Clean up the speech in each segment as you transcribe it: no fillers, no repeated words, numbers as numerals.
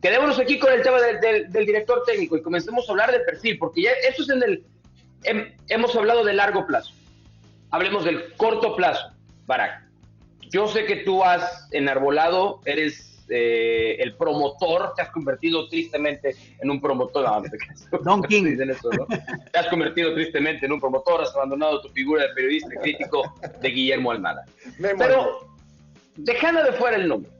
quedémonos aquí con el tema del director técnico y comencemos a hablar del perfil, porque ya eso es hemos hablado de largo plazo. Hablemos del corto plazo, Barak. Yo sé que tú has enarbolado, eres el promotor, te has convertido tristemente en un promotor. No, Don King. Eso, ¿no? Te has convertido tristemente en un promotor, has abandonado tu figura de periodista y crítico de Guillermo Almada. Pero, dejando de fuera el nombre,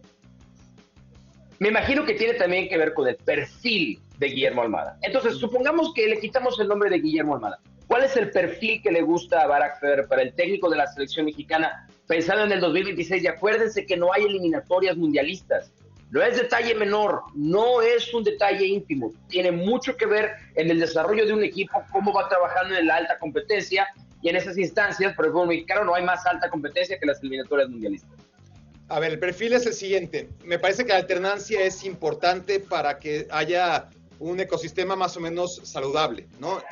me imagino que tiene también que ver con el perfil de Guillermo Almada. Entonces, supongamos que le quitamos el nombre de Guillermo Almada. ¿Cuál es el perfil que le gusta a Barak Feber para el técnico de la selección mexicana pensando en el 2026? Y acuérdense que no hay eliminatorias mundialistas. No es detalle menor, no es un detalle íntimo. Tiene mucho que ver en el desarrollo de un equipo, cómo va trabajando en la alta competencia. Y en esas instancias, por el fútbol mexicano, no hay más alta competencia que las eliminatorias mundialistas. A ver, el perfil es el siguiente. Me parece que la alternancia es importante para que haya un ecosistema más o menos saludable, ¿no?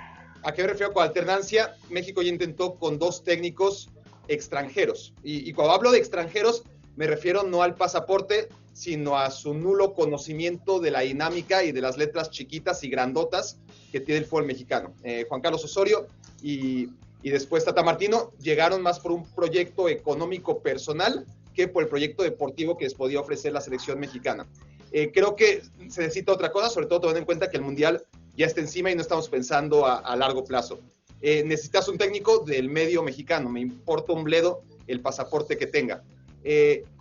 ¿A qué me refiero con alternancia? México ya intentó con 2 técnicos extranjeros. Y cuando hablo de extranjeros, me refiero no al pasaporte, sino a su nulo conocimiento de la dinámica y de las letras chiquitas y grandotas que tiene el fútbol mexicano. Juan Carlos Osorio y después Tata Martino llegaron más por un proyecto económico personal que por el proyecto deportivo que les podía ofrecer la selección mexicana. Creo que se necesita otra cosa, sobre todo teniendo en cuenta que el Mundial ya está encima y no estamos pensando a largo plazo. Necesitas un técnico del medio mexicano, me importa un bledo el pasaporte que tenga.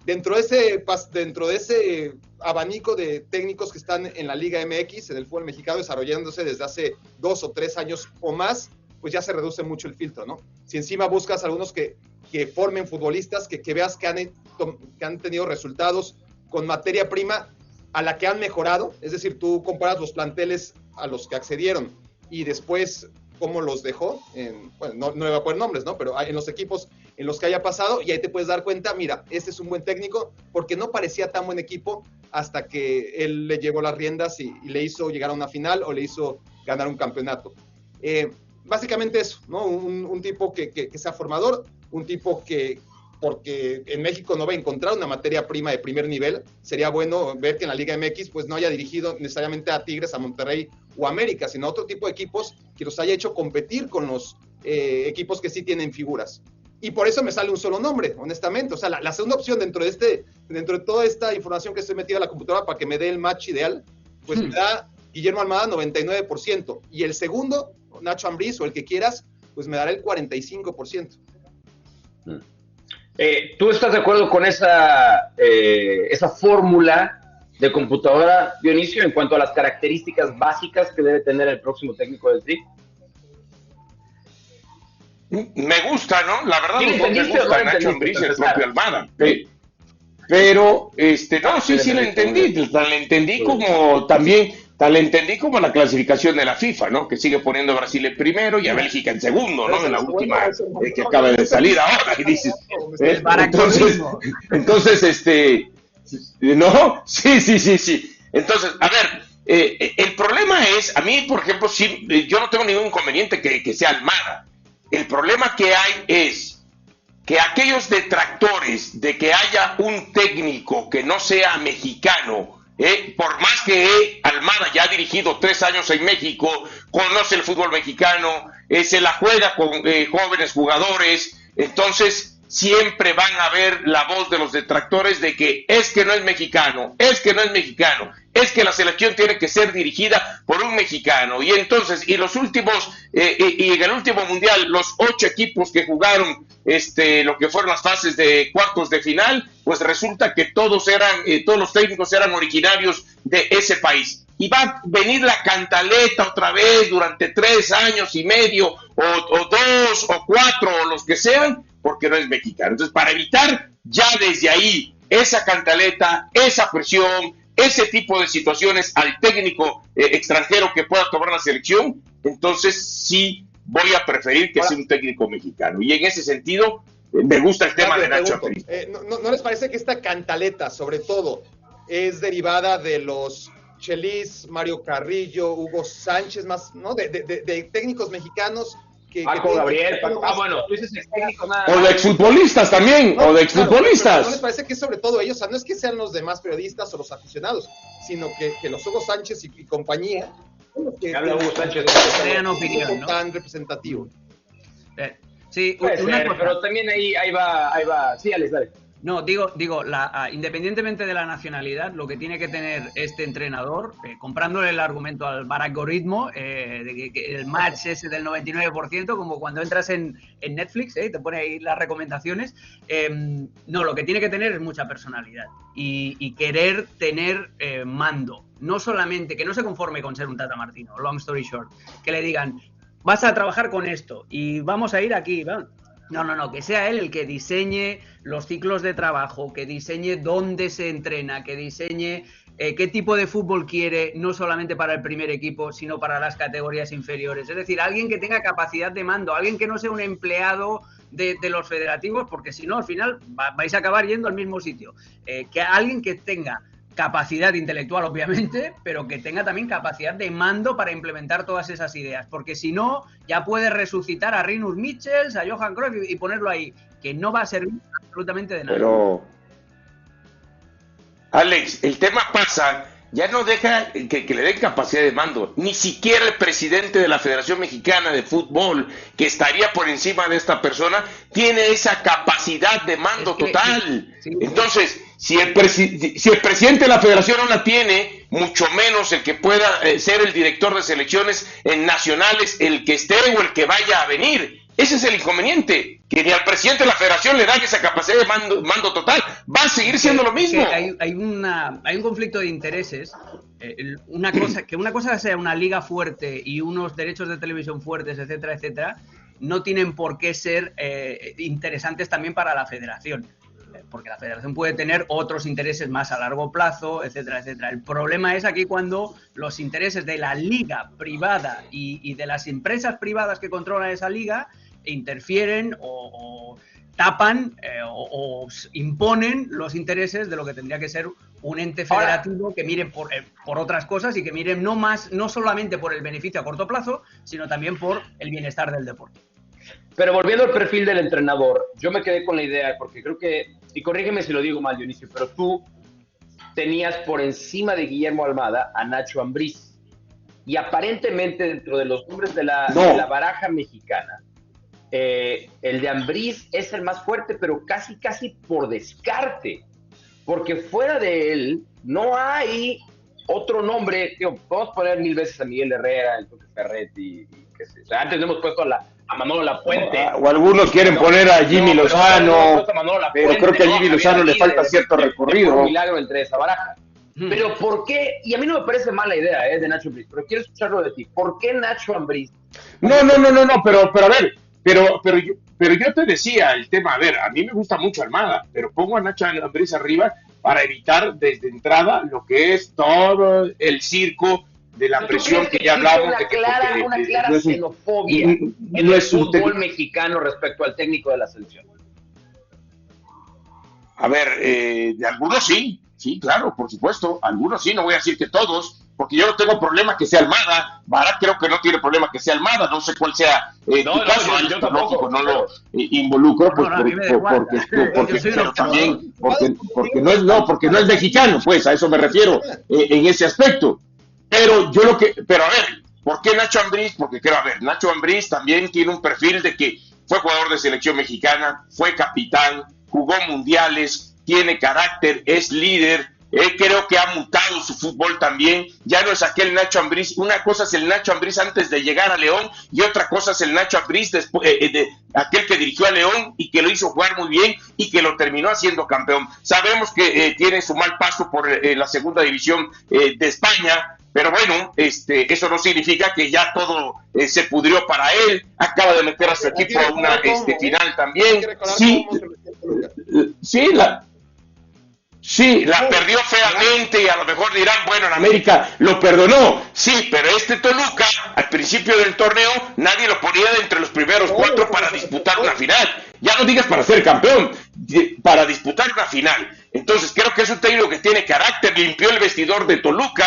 Dentro de ese abanico de técnicos que están en la Liga MX, en el fútbol mexicano, desarrollándose desde hace 2 o 3 años o más, pues ya se reduce mucho el filtro, ¿no? Si encima buscas algunos que formen futbolistas, que veas que han tenido resultados con materia prima a la que han mejorado, es decir, tú comparas los planteles a los que accedieron y después cómo los dejó, bueno, no voy a poner nombres, ¿no? Pero en los equipos en los que haya pasado, y ahí te puedes dar cuenta, mira, este es un buen técnico, porque no parecía tan buen equipo hasta que él le llevó las riendas y le hizo llegar a una final o le hizo ganar un campeonato. Básicamente eso, ¿no? Un tipo que sea formador, un tipo que, porque en México no va a encontrar una materia prima de primer nivel, sería bueno ver que en la Liga MX pues no haya dirigido necesariamente a Tigres, a Monterrey o a América, sino a otro tipo de equipos que los haya hecho competir con los equipos que sí tienen figuras. Y por eso me sale un solo nombre, honestamente. O sea, la segunda opción dentro de toda esta información que estoy metido a la computadora para que me dé el match ideal, pues me da Guillermo Almada 99%. Y el segundo, Nacho Ambriz o el que quieras, pues me dará el 45%. ¿Tú estás de acuerdo con esa fórmula de computadora, Dionisio, en cuanto a las características básicas que debe tener el próximo técnico del Tri? Me gusta, ¿no? La verdad, ¿Sí me gusta Nacho Ambriz, el propio Almada. Pero, no, sí le entendí. Le entendí como también, le entendí como la clasificación de la FIFA, ¿no? Que sigue poniendo a Brasil en primero y a Bélgica en segundo, ¿no? En la última que acaba de salir ahora. Y dices, entonces, ¿no? Sí. Entonces, a ver, el problema es, a mí, por ejemplo, sí, yo no tengo ningún inconveniente que sea Almada. El problema que hay es que aquellos detractores de que haya un técnico que no sea mexicano, por más que Almada ya ha dirigido 3 años en México, conoce el fútbol mexicano, se la juega con jóvenes jugadores, entonces siempre van a ver la voz de los detractores de que es que no es mexicano, es que la selección tiene que ser dirigida por un mexicano. Y entonces, y en el último mundial, los 8 equipos que jugaron lo que fueron las fases de cuartos de final, pues resulta que todos los técnicos eran originarios de ese país. Y va a venir la cantaleta otra vez durante 3 años y medio, o 2 o 4, o los que sean, porque no es mexicano. Entonces, para evitar ya desde ahí esa cantaleta, esa presión, ese tipo de situaciones al técnico extranjero que pueda tomar la selección, entonces sí voy a preferir que sea un técnico mexicano. Y en ese sentido, me gusta el tema de Nacho Ambriz. ¿No les parece que esta cantaleta, sobre todo, es derivada de los Chelis, Mario Carrillo, Hugo Sánchez, más, ¿no? De técnicos mexicanos Paco Gabriel, bueno, tú dices técnico nada. O de exfutbolistas también, no, o de exfutbolistas. ¿No les parece que es sobre todo ellos? O sea, no es que sean los demás periodistas o los aficionados, sino que los Hugo Sánchez y compañía que habla Hugo Sánchez de opinión, ¿no? Tan representativo. Sí, puede ser, pero también ahí va. Sí, Alex, dale. No, digo, independientemente de la nacionalidad, lo que tiene que tener este entrenador, comprándole el argumento al algoritmo, de que el match ese del 99%, como cuando entras en Netflix, te pone ahí las recomendaciones, no, lo que tiene que tener es mucha personalidad y querer tener mando. No solamente, que no se conforme con ser un Tata Martino, long story short, que le digan, vas a trabajar con esto y vamos a ir aquí, ¿vale? No, que sea él el que diseñe los ciclos de trabajo, que diseñe dónde se entrena, que diseñe qué tipo de fútbol quiere, no solamente para el primer equipo, sino para las categorías inferiores. Es decir, alguien que tenga capacidad de mando, alguien que no sea un empleado de los federativos, porque si no, al final vais a acabar yendo al mismo sitio. Que alguien que tenga capacidad intelectual, obviamente, pero que tenga también capacidad de mando para implementar todas esas ideas, porque si no, ya puede resucitar a Rinus Michels, a Johan Cruyff y ponerlo ahí, que no va a servir absolutamente de nada. Pero, Alex, el tema pasa, ya no deja que le den capacidad de mando, ni siquiera el presidente de la Federación Mexicana de Fútbol, que estaría por encima de esta persona, tiene esa capacidad de mando total. Sí. Entonces, si el presidente de la federación no la tiene, mucho menos el que pueda ser el director de selecciones nacionales, el que esté o el que vaya a venir. Ese es el inconveniente, que ni al presidente de la federación le dan esa capacidad de mando total. Va a seguir siendo lo mismo. Hay un conflicto de intereses. Una cosa sea una liga fuerte y unos derechos de televisión fuertes, etcétera, etcétera, no tienen por qué ser interesantes también para la federación. Porque la federación puede tener otros intereses más a largo plazo, etcétera, etcétera. El problema es aquí cuando los intereses de la liga privada y de las empresas privadas que controlan esa liga interfieren o tapan o imponen los intereses de lo que tendría que ser un ente federativo que mire por otras cosas y que mire no solamente por el beneficio a corto plazo, sino también por el bienestar del deporte. Pero volviendo al perfil del entrenador, yo me quedé con la idea, porque creo que, y corrígeme si lo digo mal, Dionisio, pero tú tenías por encima de Guillermo Almada a Nacho Ambriz. Y aparentemente dentro de los nombres de la baraja mexicana, el de Ambriz es el más fuerte, pero casi por descarte. Porque fuera de él no hay otro nombre. Podemos poner 1000 veces a Miguel Herrera, el Tuca Ferretti, qué sé. O sea, antes no hemos puesto a Manolo Lapuente. O algunos quieren poner a Jimmy Lozano, pero creo que a Jimmy Lozano le falta cierto recorrido. Un milagro entre esa baraja. Pero ¿por qué? Y a mí no me parece mala idea de Nacho Ambriz, pero quiero escucharlo de ti. ¿Por qué Nacho Ambriz? No, pero a ver, pero yo te decía el tema, a ver, a mí me gusta mucho Almada, pero pongo a Nacho Ambriz arriba para evitar desde entrada lo que es todo el circo de la presión que ya hablamos. Una clara xenofobia en el fútbol mexicano respecto al técnico de la selección. A ver, de algunos sí, claro, por supuesto, algunos sí, no voy a decir que todos, porque yo no tengo problema que sea Almada. Barak creo que no tiene problema que sea Almada, no sé cuál sea tu caso, yo lógico, no lo involucro, pues porque no es mexicano, pues a eso me refiero en ese aspecto. Pero a ver, ¿por qué Nacho Ambriz? Porque Nacho Ambriz también tiene un perfil de que fue jugador de selección mexicana, fue capitán, jugó mundiales, tiene carácter, es líder. Creo que ha mutado su fútbol también. Ya no es aquel Nacho Ambriz. Una cosa es el Nacho Ambriz antes de llegar a León y otra cosa es el Nacho Ambriz después, aquel que dirigió a León y que lo hizo jugar muy bien y que lo terminó haciendo campeón. Sabemos que tiene su mal paso por la segunda división de España, pero bueno, eso no significa que ya todo se pudrió para él. Acaba de meter a su equipo a una final también. Sí, la perdió feamente y a lo mejor dirán, bueno, en América lo perdonó. Sí, pero Toluca, al principio del torneo, nadie lo ponía de entre los primeros 4 para disputar una final. Ya no digas para ser campeón, para disputar una final. Entonces creo que es un técnico que tiene carácter, limpió el vestidor de Toluca,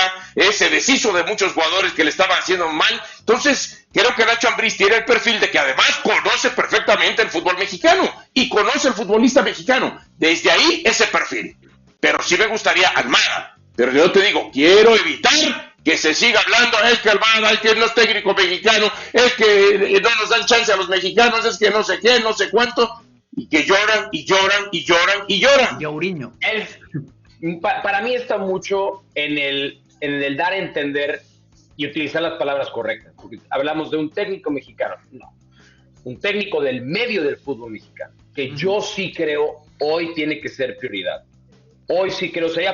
se deshizo de muchos jugadores que le estaban haciendo mal Entonces, creo que Nacho Ambriz tiene el perfil de que además conoce perfectamente el fútbol mexicano y conoce el futbolista mexicano. Desde ahí, ese perfil. Pero sí me gustaría Almada. Pero yo te digo, quiero evitar que se siga hablando, es que Almada, es que no es técnico mexicano, es que no nos dan chance a los mexicanos, es que no sé qué, no sé cuánto, y que lloran, y lloran, y lloran, y lloran. Yauriño. Para mí está mucho en el dar a entender y utilizar las palabras correctas, porque hablamos de un técnico mexicano, no, un técnico del medio del fútbol mexicano, que yo sí creo hoy tiene que ser prioridad. Hoy sí creo, sería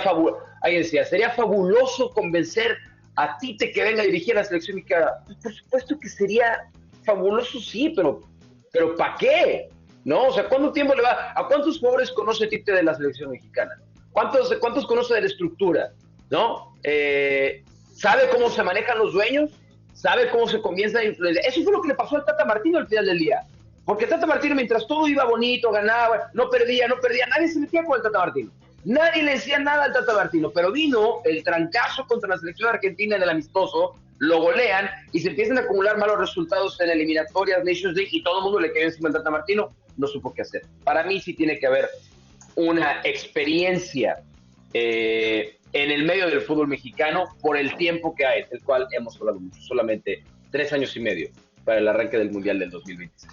fabuloso convencer a Tite que venga a dirigir la selección mexicana. Pues por supuesto que sería fabuloso, sí, pero ¿para qué? ¿No? O sea, ¿cuánto tiempo le va? ¿A cuántos jugadores conoce Tite de la selección mexicana? ¿Cuántos conoce de la estructura? ¿No? ¿Sabe cómo se manejan los dueños? ¿Sabe cómo se comienza a influenciar? Eso fue lo que le pasó al Tata Martino al final del día. Porque Tata Martino, mientras todo iba bonito, ganaba, no perdía, nadie se metía con el Tata Martino. Nadie le decía nada al Tata Martino, pero vino el trancazo contra la selección argentina en el amistoso, lo golean y se empiezan a acumular malos resultados en eliminatorias, Nations League, y todo el mundo le quedó encima al Tata Martino, no supo qué hacer. Para mí sí tiene que haber una experiencia en el medio del fútbol mexicano por el tiempo que hay, del cual hemos hablado mucho, solamente 3 años y medio para el arranque del Mundial del 2026.